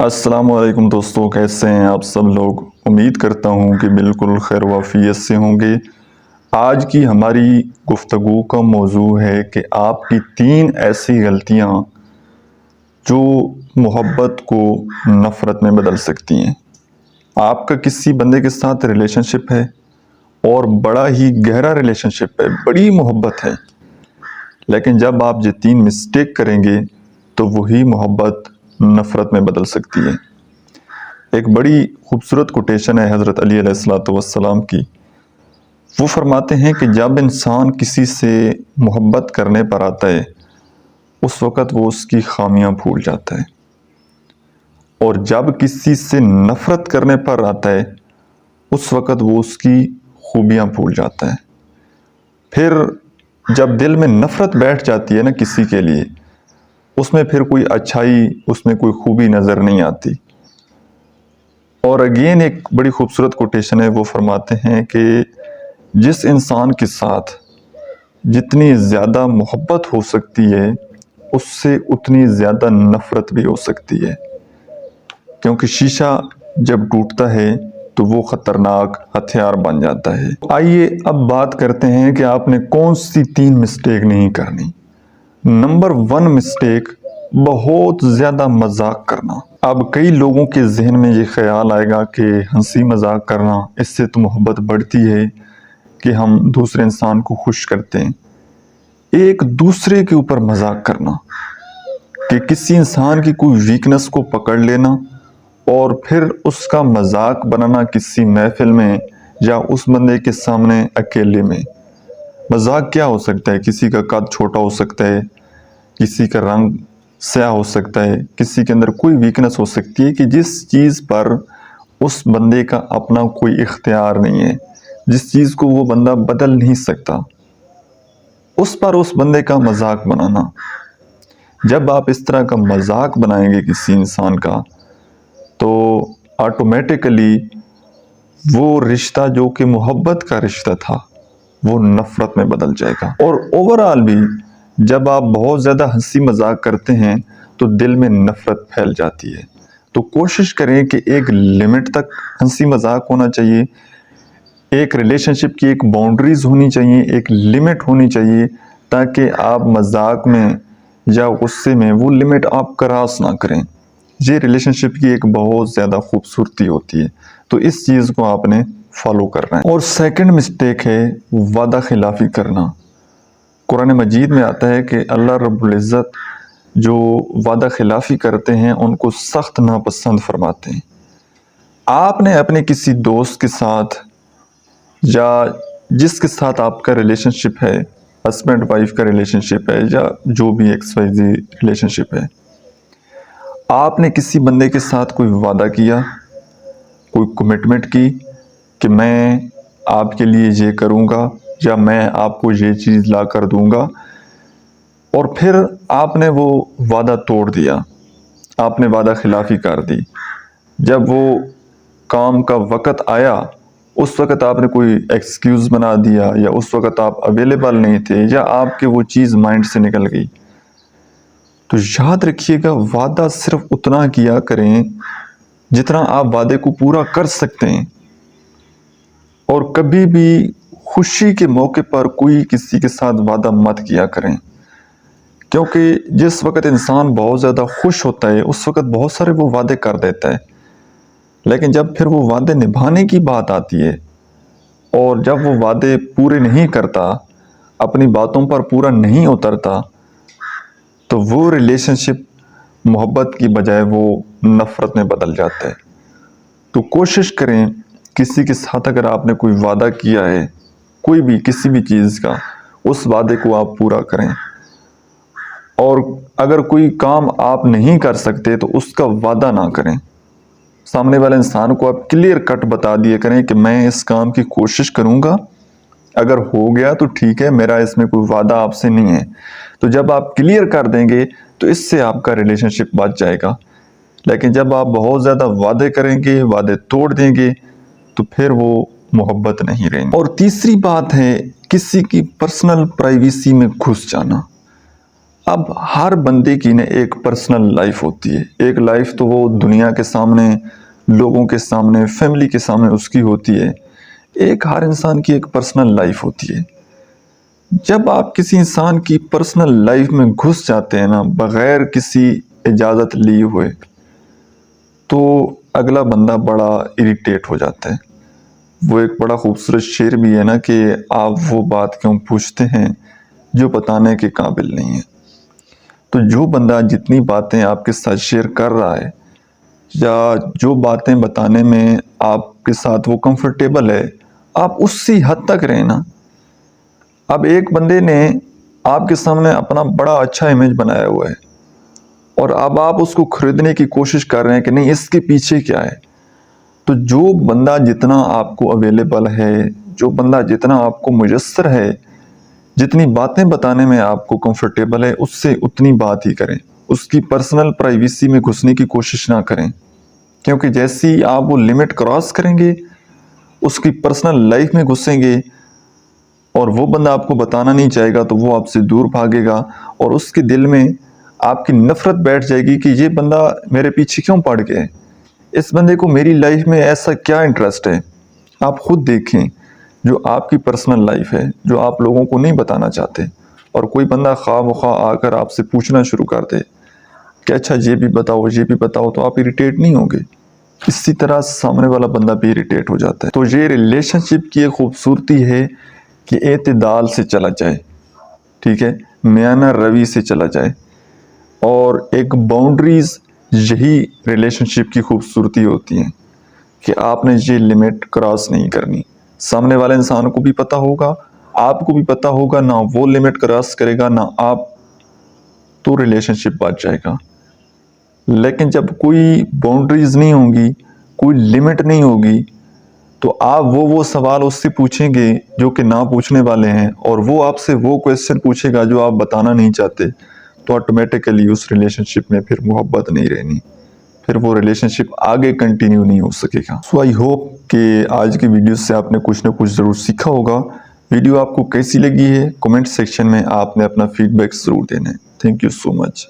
السلام علیکم دوستوں، کیسے ہیں آپ سب لوگ؟ امید کرتا ہوں کہ بالکل خیر و عافیت سے ہوں گے۔ آج کی ہماری گفتگو کا موضوع ہے کہ آپ کی 3 ایسی غلطیاں جو محبت کو نفرت میں بدل سکتی ہیں۔ آپ کا کسی بندے کے ساتھ ریلیشن شپ ہے اور بڑا ہی گہرا ریلیشن شپ ہے، بڑی محبت ہے، لیکن جب آپ یہ 3 مسٹیک کریں گے تو وہی محبت نفرت میں بدل سکتی ہے۔ ایک بڑی خوبصورت کوٹیشن ہے حضرت علی علیہ السلام کی۔ وہ فرماتے ہیں کہ جب انسان کسی سے محبت کرنے پر آتا ہے اس وقت وہ اس کی خامیاں بھول جاتا ہے، اور جب کسی سے نفرت کرنے پر آتا ہے اس وقت وہ اس کی خوبیاں بھول جاتا ہے۔ پھر جب دل میں نفرت بیٹھ جاتی ہے نا کسی کے لیے، اس میں پھر کوئی اچھائی، اس میں کوئی خوبی نظر نہیں آتی۔ اور اگین ایک بڑی خوبصورت کوٹیشن ہے، وہ فرماتے ہیں کہ جس انسان کے ساتھ جتنی زیادہ محبت ہو سکتی ہے اس سے اتنی زیادہ نفرت بھی ہو سکتی ہے، کیونکہ شیشہ جب ٹوٹتا ہے تو وہ خطرناک ہتھیار بن جاتا ہے۔ آئیے اب بات کرتے ہیں کہ آپ نے کون سی 3 مسٹیک نہیں کرنی۔ نمبر 1 مسٹیک، بہت زیادہ مذاق کرنا۔ اب کئی لوگوں کے ذہن میں یہ خیال آئے گا کہ ہنسی مذاق کرنا، اس سے تو محبت بڑھتی ہے کہ ہم دوسرے انسان کو خوش کرتے ہیں۔ ایک دوسرے کے اوپر مذاق کرنا کہ کسی انسان کی کوئی ویکنس کو پکڑ لینا اور پھر اس کا مذاق بنانا کسی محفل میں یا اس بندے کے سامنے اکیلے میں۔ مذاق کیا ہو سکتا ہے؟ کسی کا قد چھوٹا ہو سکتا ہے، کسی کا رنگ سیاہ ہو سکتا ہے، کسی کے اندر کوئی ویکنس ہو سکتی ہے کہ جس چیز پر اس بندے کا اپنا کوئی اختیار نہیں ہے، جس چیز کو وہ بندہ بدل نہیں سکتا، اس پر اس بندے کا مذاق بنانا۔ جب آپ اس طرح کا مذاق بنائیں گے کسی انسان کا تو آٹومیٹکلی وہ رشتہ جو کہ محبت کا رشتہ تھا وہ نفرت میں بدل جائے گا۔ اور اوورآل بھی جب آپ بہت زیادہ ہنسی مذاق کرتے ہیں تو دل میں نفرت پھیل جاتی ہے۔ تو کوشش کریں کہ ایک لمٹ تک ہنسی مذاق ہونا چاہیے، ایک ریلیشن شپ کی ایک باؤنڈریز ہونی چاہیے، ایک لمٹ ہونی چاہیے، تاکہ آپ مذاق میں یا غصے میں وہ لمٹ آپ کراس نہ کریں۔ یہ ریلیشن شپ کی ایک بہت زیادہ خوبصورتی ہوتی ہے، تو اس چیز کو آپ نے فالو کرنا ہے۔ اور سیکنڈ مسٹیک ہے وعدہ خلافی کرنا۔ قرآن مجید میں آتا ہے کہ اللہ رب العزت جو وعدہ خلافی کرتے ہیں ان کو سخت ناپسند فرماتے ہیں۔ آپ نے اپنے کسی دوست کے ساتھ یا جس کے ساتھ آپ کا ریلیشن شپ ہے، ہسبینڈ وائف کا ریلیشن شپ ہے یا جو بھی XYZ ریلیشن شپ ہے، آپ نے کسی بندے کے ساتھ کوئی وعدہ کیا، کوئی کمٹمنٹ کی کہ میں آپ کے لیے یہ کروں گا یا میں آپ کو یہ چیز لا کر دوں گا، اور پھر آپ نے وہ وعدہ توڑ دیا، آپ نے وعدہ خلافی کر دی۔ جب وہ کام کا وقت آیا اس وقت آپ نے کوئی ایکسکیوز بنا دیا، یا اس وقت آپ اویلیبل نہیں تھے، یا آپ کے وہ چیز مائنڈ سے نکل گئی، تو یاد رکھیے گا وعدہ صرف اتنا کیا کریں جتنا آپ وعدے کو پورا کر سکتے ہیں، اور کبھی بھی خوشی کے موقع پر کوئی کسی کے ساتھ وعدہ مت کیا کریں، کیونکہ جس وقت انسان بہت زیادہ خوش ہوتا ہے اس وقت بہت سارے وہ وعدے کر دیتا ہے، لیکن جب پھر وہ وعدے نبھانے کی بات آتی ہے اور جب وہ وعدے پورے نہیں کرتا، اپنی باتوں پر پورا نہیں اترتا، تو وہ ریلیشن شپ محبت کی بجائے وہ نفرت میں بدل جاتا ہے۔ تو کوشش کریں کسی کے ساتھ اگر آپ نے کوئی وعدہ کیا ہے کوئی بھی کسی بھی چیز کا، اس وعدے کو آپ پورا کریں، اور اگر کوئی کام آپ نہیں کر سکتے تو اس کا وعدہ نہ کریں۔ سامنے والے انسان کو آپ کلیئر کٹ بتا دیا کریں کہ میں اس کام کی کوشش کروں گا، اگر ہو گیا تو ٹھیک ہے، میرا اس میں کوئی وعدہ آپ سے نہیں ہے۔ تو جب آپ کلیئر کر دیں گے تو اس سے آپ کا ریلیشن شپ بچ جائے گا، لیکن جب آپ بہت زیادہ وعدے کریں گے، وعدے توڑ دیں گے، تو پھر وہ محبت نہیں رہیں گی۔ اور تیسری بات ہے کسی کی پرسنل پرائیویسی میں گھس جانا۔ اب ہر بندے کی نے ایک پرسنل لائف ہوتی ہے. ایک لائف تو وہ دنیا کے سامنے، لوگوں کے سامنے، فیملی کے سامنے اس کی ہوتی ہے. ایک ہر انسان کی ایک پرسنل لائف ہوتی ہے. جب آپ کسی انسان کی پرسنل لائف میں گھس جاتے ہیں نا بغیر کسی اجازت لیے ہوئے، تو اگلا بندہ بڑا اریٹیٹ ہو جاتا ہے. وہ ایک بڑا خوبصورت شعر بھی ہے نا کہ آپ وہ بات کیوں پوچھتے ہیں جو بتانے کے قابل نہیں ہے. تو جو بندہ جتنی باتیں آپ کے ساتھ شیئر کر رہا ہے یا جو باتیں بتانے میں آپ کے ساتھ وہ کمفرٹیبل ہے، آپ اسی حد تک رہیں نا. اب ایک بندے نے آپ کے سامنے اپنا بڑا اچھا امیج بنایا ہوا ہے اور اب آپ اس کو خریدنے کی کوشش کر رہے ہیں کہ نہیں اس کے پیچھے کیا ہے. تو جو بندہ جتنا آپ کو اویلیبل ہے، جو بندہ جتنا آپ کو میسر ہے، جتنی باتیں بتانے میں آپ کو کمفرٹیبل ہے، اس سے اتنی بات ہی کریں. اس کی پرسنل پرائیویسی میں گھسنے کی کوشش نہ کریں، کیونکہ جیسی آپ وہ لمٹ کراس کریں گے، اس کی پرسنل لائف میں گھسیں گے اور وہ بندہ آپ کو بتانا نہیں چاہے گا تو وہ آپ سے دور بھاگے گا اور اس کے دل میں آپ کی نفرت بیٹھ جائے گی کہ یہ بندہ میرے پیچھے کیوں پڑ گیا ہے، اس بندے کو میری لائف میں ایسا کیا انٹرسٹ ہے. آپ خود دیکھیں جو آپ کی پرسنل لائف ہے، جو آپ لوگوں کو نہیں بتانا چاہتے، اور کوئی بندہ خواہ مخواہ آ کر آپ سے پوچھنا شروع کر دے کہ اچھا یہ بھی بتاؤ یہ بھی بتاؤ، تو آپ اریٹیٹ نہیں ہوں گے. اسی طرح سامنے والا بندہ بھی اریٹیٹ ہو جاتا ہے. تو یہ ریلیشن شپ کی ایک خوبصورتی ہے کہ اعتدال سے چلا جائے، ٹھیک ہے، میانہ روی سے چلا جائے، اور ایک باؤنڈریز. یہی ریلیشن شپ کی خوبصورتی ہوتی ہے کہ آپ نے یہ لمٹ کراس نہیں کرنی. سامنے والے انسان کو بھی پتہ ہوگا، آپ کو بھی پتہ ہوگا، نہ وہ لمٹ کراس کرے گا نہ آپ، تو ریلیشن شپ بچ جائے گا. لیکن جب کوئی باؤنڈریز نہیں ہوں گی، کوئی لمٹ نہیں ہوگی، تو آپ وہ سوال اس سے پوچھیں گے جو کہ نہ پوچھنے والے ہیں، اور وہ آپ سے وہ کویسچن پوچھے گا جو آپ بتانا نہیں چاہتے، تو آٹومیٹیکلی اس ریلیشن شپ میں پھر محبت نہیں رہنی، پھر وہ ریلیشن شپ آگے کنٹینیو نہیں ہو سکے گا. سو آئی ہوپ کہ آج کی ویڈیو سے آپ نے کچھ نہ کچھ ضرور سیکھا ہوگا. ویڈیو آپ کو کیسی لگی ہے کمنٹ سیکشن میں آپ نے اپنا فیڈ بیک ضرور دینا ہے. Thank you so much.